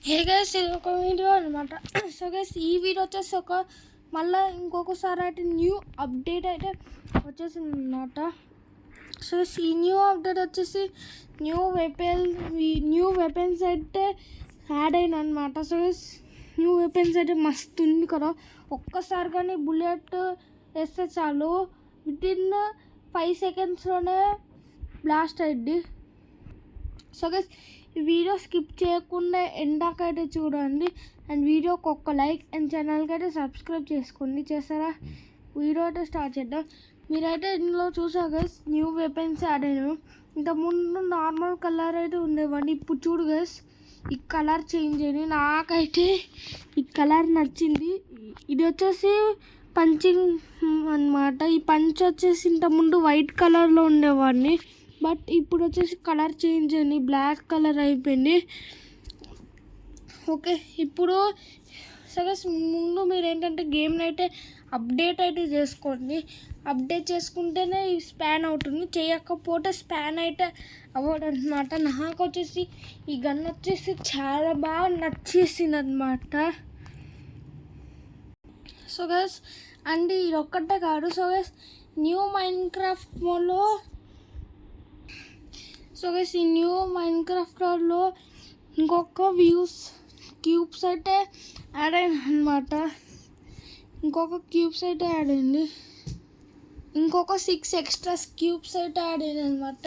Hey guys, ఇది ఒక video అనమాట. సో గైస్, ఈ వీడియో వచ్చేసి మళ్ళీ ఇంకొకసారి అయితే న్యూ అప్డేట్ అయితే వచ్చేసింది అనమాట. సో ఈ న్యూ అప్డేట్ వచ్చేసి న్యూ వెపన్స్ అయితే యాడ్ అయిన అనమాట. సో న్యూ వెపన్స్ అయితే మస్తు ఉంది కదా. ఒక్కసారి కానీ బుల్లెట్ వేస్తే చాలు, వితిన్ 5 సెకండ్స్లోనే బ్లాస్ట్ అయ్యిద్ది. సో గైస్, ఈ వీడియో స్కిప్ చేయకుండా ఎండాకైతే చూడండి. అండ్ వీడియోకి ఒక్క లైక్ అండ్ ఛానల్కి అయితే సబ్స్క్రైబ్ చేసుకోండి. చేస్తారా? వీడియో అయితే స్టార్ట్ చేద్దాం. మీరైతే ఇందులో చూసారు గైస్, న్యూ వెపన్స్ యాడ్ అయినాము. ఇంతకుముందు నార్మల్ కలర్ అయితే ఉండేవాడిని. ఇప్పుడు చూడు గైస్, ఈ కలర్ చేంజ్ అయింది. నాకైతే ఈ కలర్ నచ్చింది. ఇది వచ్చేసి పంచింగ్ అన్నమాట. ఈ పంచ్ వచ్చేసి ఇంతకుముందు వైట్ కలర్లో ఉండేవాడిని, బట్ ఇప్పుడు వచ్చేసి కలర్ చేంజ్ అయింది, బ్లాక్ కలర్ అయిపోయింది. ఓకే, ఇప్పుడు సగస్ ముందు మీరు ఏంటంటే గేమ్ని అయితే అప్డేట్ అయితే చేసుకోండి. అప్డేట్ చేసుకుంటేనే ఈ స్పాన్ అవుతుంది, చేయకపోతే స్పాన్ అయితే అవ్వదు అనమాట. నాకు వచ్చేసి ఈ గన్ వచ్చేసి చాలా బాగా నచ్చేసింది అనమాట. సో గైస్, అండ్ ఇది ఒక్కటే కాదు. సో గైస్, న్యూ మైన్క్రాఫ్ట్ మోడ్లో ఈ న్యూ మైన్క్రాఫ్ట్లో ఇంకొక క్యూబ్స్ అయితే యాడ్ అయింది అనమాట. ఇంకొక 6 ఎక్స్ట్రా క్యూబ్స్ అయితే యాడ్ అయింది అనమాట.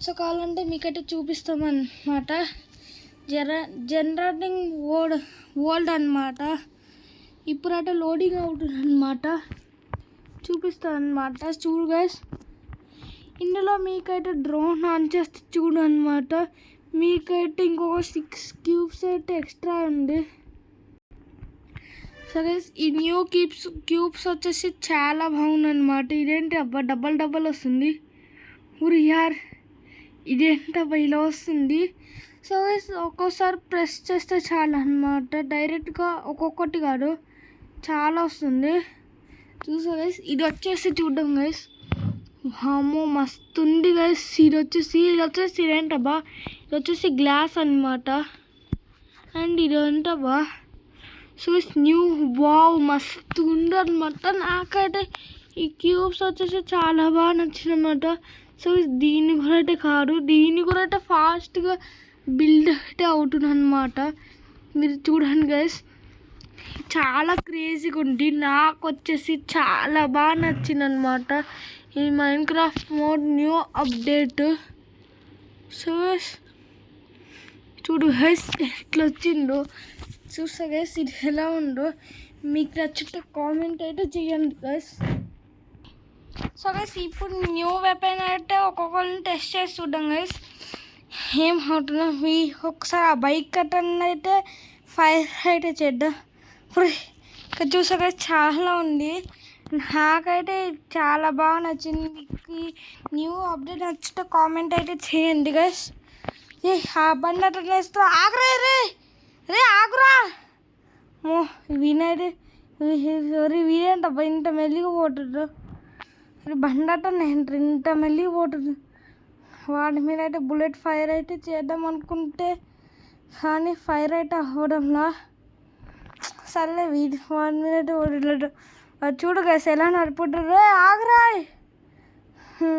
సో కావాలంటే మీకైతే చూపిస్తామన్నమాట. జనరేటింగ్ వరల్డ్ అనమాట. ఇప్పుడైతే లోడింగ్ అవుతుంది అనమాట, చూపిస్తాను అనమాట. చూడు గైస్, ఇందులో మీకైతే డ్రోన్ ఆన్ చేస్తే చూడు అనమాట, మీకైతే ఇంకొక 6 క్యూబ్స్ అయితే ఎక్స్ట్రా ఉంది. సరే, ఈ న్యూ క్యూబ్స్ వచ్చేసి చాలా బాగుందన్నమాట. ఇదేంటి అబ్బా, డబల్ వస్తుంది. ఊరి యార్, ఇదేంటబ్బా ఇలా వస్తుంది. సో ఒక్కోసారి ప్రెస్ చేస్తే చాలా అనమాట, డైరెక్ట్గా ఒక్కొక్కటి కాదు, చాలా వస్తుంది. చూసా గైస్, ఇది వచ్చేసి చూద్దాం గైస్. అమ్మో మస్తు ఉంది గైస్. ఇది వచ్చేసి ఏంటబ్బా, ఇది వచ్చేసి గ్లాస్ అనమాట. అండ్ ఇది ఏంటబ్బా, సో న్యూ వావ్ మస్తు ఉంది అనమాట. నాకైతే ఈ క్యూబ్స్ వచ్చేసి చాలా బాగా నచ్చింది అనమాట. సో దీన్ని కూడా అయితే కాదు, దీన్ని కూడా అయితే ఫాస్ట్గా బిల్డ్ అయితే అవుతుంది అనమాట. మీరు చూడండి గైస్, చాలా క్రేజీగా ఉంది. నాకు వచ్చేసి చాలా బాగా నచ్చింది అనమాట ఈ Minecraft mode new update. So చూడు గైస్, ఎట్లా వచ్చిందో చూస్తా గైస్. ఇది ఎలా ఉందో మీకు నచ్చితే కామెంట్ అయితే చేయండి గైస్. సో గైస్, ఇప్పుడు న్యూ వెపన్ అయితే ఒక్కొక్కరిని టెస్ట్ చేసి చూద్దాం గైస్, ఏం అవుతుందో. ఒకసారి ఆ బైక్ కట్టన్ అయితే ఫైర్ అయితే చేద్దాం. ఇప్పుడు ఇక్కడ చూసా గైస్, చాలా ఉంది. నాకైతే చాలా బాగా నచ్చింది. మీకు న్యూ అప్డేట్ నచ్చితే కామెంట్ అయితే చేయండి గైస్. ఆ బండి అట్లా వేస్తూ ఆగురా, రే ఆగురా. వీడేంటబ్బా ఇంత మెల్లిగా పోతుండ్రు. బండి అట్ట ఇంత మెల్లిగా పోతుంది. వాడి మీద అయితే బుల్లెట్ ఫైర్ అయితే చేద్దాం అనుకుంటే కానీ ఫైర్ అయితే అవ్వడంలా. సర్లే, వాడి మీద అయితే ఓడినట్టు చూడు గైస్, ఎలా నడుపుతుండ్రు. ఆగురా,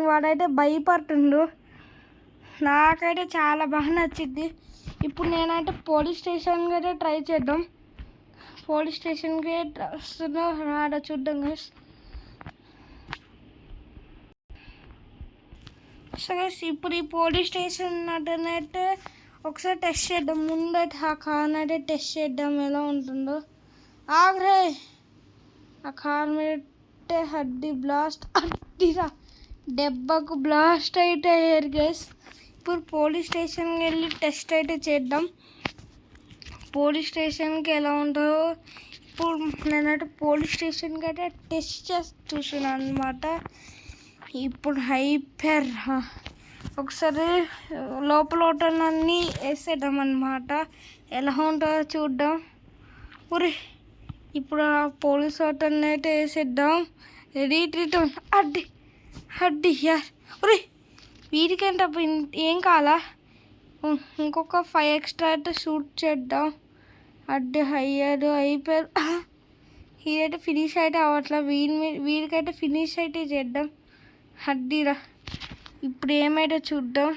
వాడైతే భయపడుతుండు. నాకైతే చాలా బాగా నచ్చింది. ఇప్పుడు నేనైతే పోలీస్ స్టేషన్కి అయితే ట్రై చేద్దాం. పోలీస్ స్టేషన్కి వస్తుందో రాడా చూద్దాం గైస్. సో గైస్, ఇప్పుడు ఈ పోలీస్ స్టేషన్ అటనైతే ఒకసారి టెస్ట్ చేద్దాం. ముందైతే ఆ కార్ అయితే టెస్ట్ చేద్దాం ఎలా ఉంటుందో. ఆగ్రే, ఆ కార్ మీద హడ్డీ బ్లాస్ట్, అడ్డీరా దెబ్బకు బ్లాస్ట్ అయితే అయ్యారు గైస్. ఇప్పుడు పోలీస్ స్టేషన్కి వెళ్ళి టెస్ట్ అయితే చేద్దాం. పోలీస్ స్టేషన్కి ఎలా ఉంటుందో ఇప్పుడు నేనైతే పోలీస్ స్టేషన్కి అయితే టెస్ట్ చేసి చూసాను అనమాట. ఇప్పుడు హైపర్ ఒకసారి లోపల అన్నీ వేసేద్దాం అన్నమాట, ఎలా ఉంటుందో చూద్దాం. ఊరి ఇప్పుడు ఆ పోలీస్ హోటల్ని అయితే వేసేద్దాం. రెడీ రిటర్న్, అడ్డి యార్. ఊరి వీడికేంటప్పుడు ఏం కావాలా, ఇంకొక 5 ఎక్స్ట్రా అయితే షూట్ చేద్దాం. అడ్డు అయ్యాడు అయిపోయారు. ఇదైతే ఫినిష్ అయితే అవ్వట్లా, వీడికైతే ఫినిష్ అయితే చేద్దాం. అడ్డీరా ఇప్పుడు ఏమైతే చూద్దాం.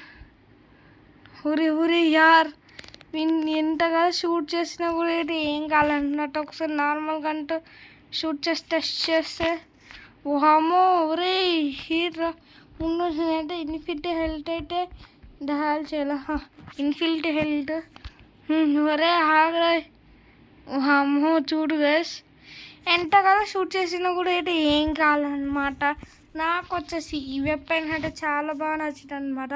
ఊరి యార్ వీడిని ఎంతగా షూట్ చేసినా కూడా అయితే ఏం కావాలన్నట్టు. ఒకసారి నార్మల్గా అంటూ షూట్ చేసి టెస్ట్ చేస్తే ఓహమ్మో ఒరే హీరా ముందు నేనైతే ఇన్ఫినిటీ హెల్త్ అయితే డహాల్ చేయాల. ఇన్ఫినిటీ హెల్త్ ఒరే ఆగరా. అమ్మో చూడు గైస్ ఎంతగానో షూట్ చేసినా కూడా అయితే ఏం కావాలన్నమాట. నాకు వచ్చేసి ఈ వెపన్ అయితే చాలా బాగా నచ్చింది అనమాట.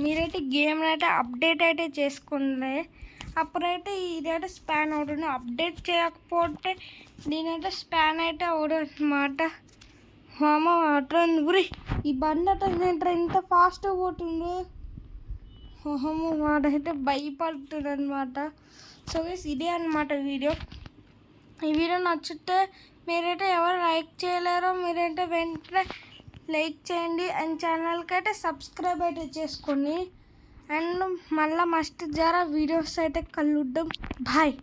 మీరైతే గేమ్ అయితే అప్డేట్ అయితే చేసుకోండి, అప్పుడైతే ఇదైతే స్పాన్ అవుతుంది. అప్డేట్ చేయకపోతే నేనైతే స్పాన్ అయితే అవడం అనమాట. అమ్మ అట్లా ఊరి ఈ బండి అట్లా ఎంత ఫాస్ట్గా పోతుందో. అమ్మో వాడైతే భయపడుతుంది అనమాట. సో గైస్ ఇదే అనమాట వీడియో. ఈ వీడియో నచ్చితే మీరైతే ఎవరు లైక్ చేయలేరో మీరైతే వెంటనే లైక్ చేయండి అండ్ ఛానల్కి అయితే సబ్స్క్రైబ్ అయితే చేసుకోండి. అండ్ మళ్ళీ మస్ట్ జరా వీడియోస్ అయితే కలుద్దాం. బాయ్.